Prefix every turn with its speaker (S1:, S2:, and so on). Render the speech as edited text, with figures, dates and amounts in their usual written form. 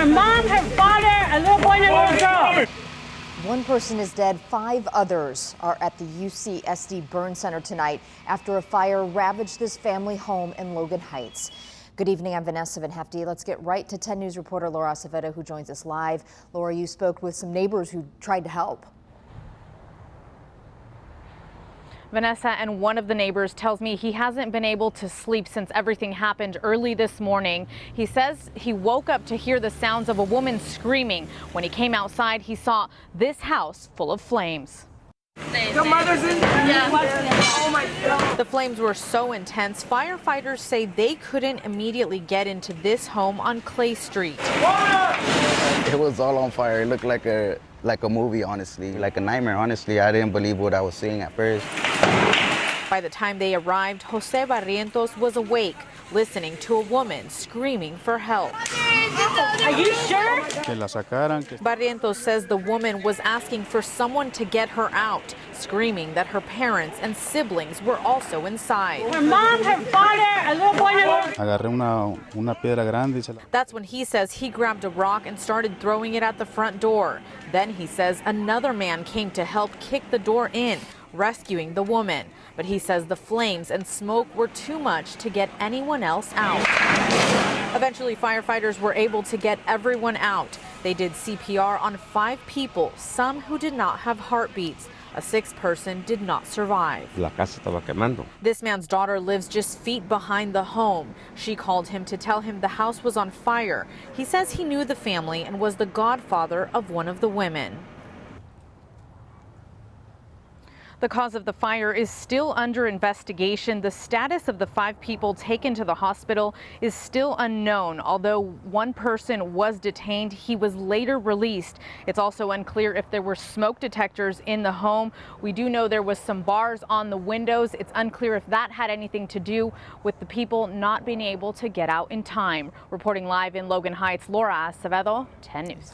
S1: Her mom, her father, a little boy and a little girl.
S2: One person is dead. 5 others are at the UCSD burn center tonight after a fire ravaged this family home in Logan Heights. Good evening, I'm Vanessa Van Hefty. Let's get right to 10 News reporter Laura Acevedo, who joins us live. Laura, you spoke with some neighbors who tried to help.
S3: Vanessa, and one of the neighbors tells me he hasn't been able to sleep since everything happened early this morning. He says he woke up to hear the sounds of a woman screaming. When he came outside, he saw this house full of flames.
S4: Your mother's in there? Yeah. Oh my God.
S3: The flames were so intense, firefighters say they couldn't immediately get into this home on Clay Street.
S5: It was all on fire. It looked like a movie, honestly, like a nightmare. Honestly, I didn't believe what I was seeing at first.
S3: By the time they arrived, Jose Barrientos was awake, listening to a woman screaming for help.
S1: Are you sure?
S3: Barrientos says the woman was asking for someone to get her out, screaming that her parents and siblings were also inside.
S1: Her mom, her father, a little boy and a little.
S3: That's when he says he grabbed a rock and started throwing it at the front door. Then he says another man came to help kick the door in, rescuing the woman. But he says the flames and smoke were too much to get anyone else out. Eventually, firefighters were able to get everyone out. They did CPR on 5 people, some who did not have heartbeats. A 6th person did not survive. This man's daughter lives just feet behind the home. She called him to tell him the house was on fire. He says he knew the family and was the godfather of one of the women. The cause of the fire is still under investigation. The status of the 5 people taken to the hospital is still unknown. Although one person was detained, he was later released. It's also unclear if there were smoke detectors in the home. We do know there was some bars on the windows. It's unclear if that had anything to do with the people not being able to get out in time. Reporting live in Logan Heights, Laura Acevedo, 10 News.